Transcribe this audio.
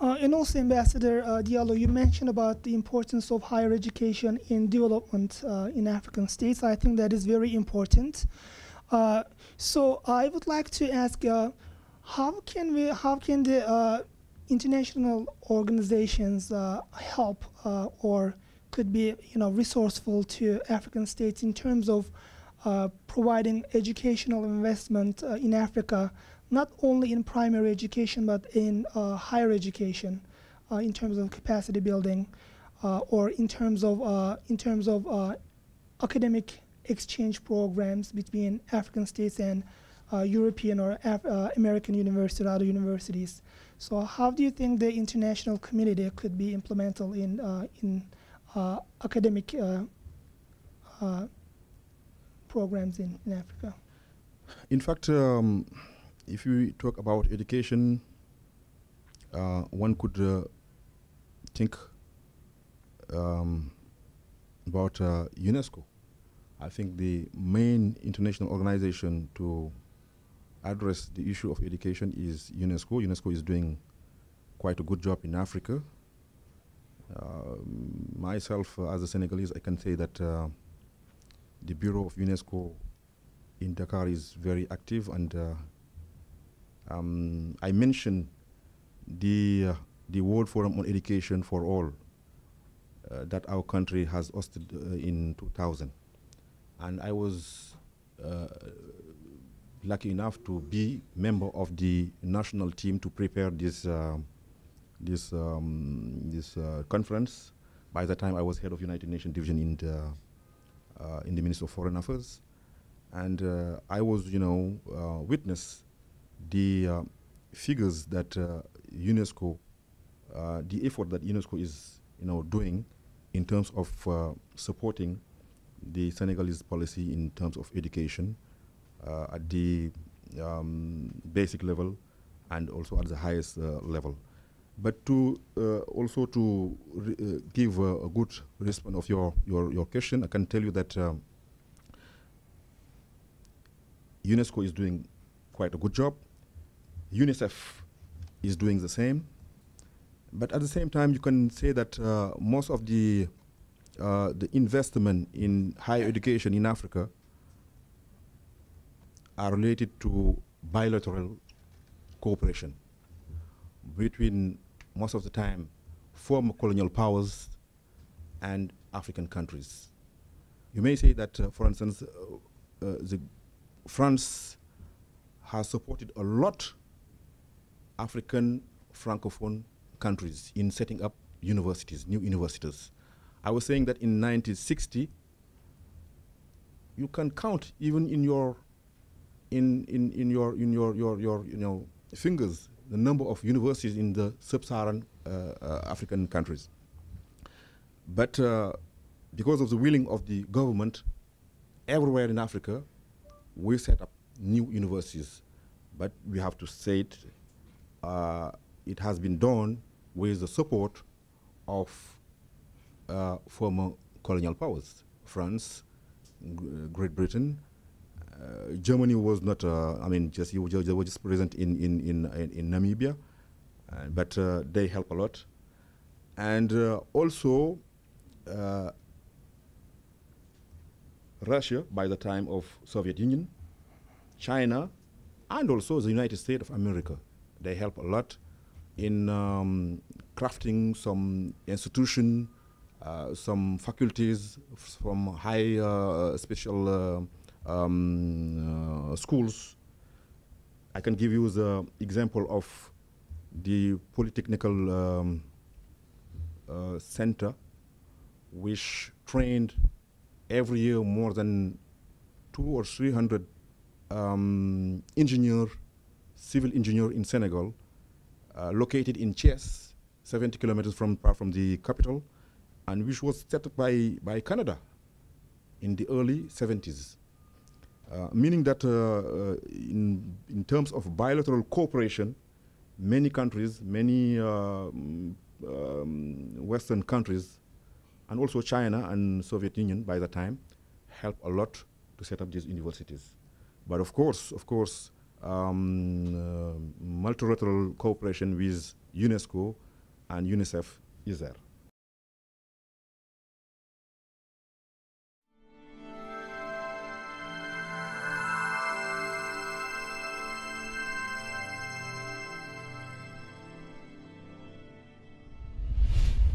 And also, Ambassador Diallo, you mentioned about the importance of higher education in development in African states. I think that is very important. So I would like to ask, how can the international organizations help or could be, resourceful to African states in terms of providing educational investment in Africa, not only in primary education but in higher education, in terms of capacity building, or in terms of academic exchange programs between African states and European or American universities or other universities. So how do you think the international community could be implemental in academic programs in Africa? In fact, if we talk about education, one could think about UNESCO. I think the main international organization to address the issue of education is UNESCO. UNESCO is doing quite a good job in Africa. Myself, as a Senegalese, I can say that the Bureau of UNESCO in Dakar is very active, and I mentioned the World Forum on Education for All that our country has hosted in 2000. And I was lucky enough to be member of the national team to prepare this conference. By the time I was head of United Nations division in the Ministry of Foreign Affairs, and I was, witness the figures that UNESCO, the effort that UNESCO is, doing in terms of supporting the Senegalese policy in terms of education at the basic level and also at the highest level. But to also to give a good response of your question, I can tell you that UNESCO is doing quite a good job. UNICEF is doing the same. But at the same time, you can say that most of the investment in higher education in Africa are related to bilateral cooperation between, most of the time, former colonial powers and African countries. You may say that, for instance, France has supported a lot African Francophone countries in setting up universities, new universities. I was saying that in 1960, you can count even in your fingers the number of universities in the sub-Saharan African countries. But because of the willing of the government, everywhere in Africa, we set up new universities. But we have to say it has been done with the support of former colonial powers, France, Great Britain. Germany was not, they were just present in Namibia, but they help a lot. And also, Russia, by the time of Soviet Union, China, and also the United States of America, they help a lot in crafting some institution, some faculties from high special schools. I can give you the example of the Polytechnical Center, which trained every year more than 200 or 300 civil engineer in Senegal, located in Thiès, 70 kilometers from the capital, and which was set up by Canada in the early 70s. Meaning that in terms of bilateral cooperation, many countries, many Western countries, and also China and Soviet Union by the time, helped a lot to set up these universities. But of course, multilateral cooperation with UNESCO and UNICEF is there.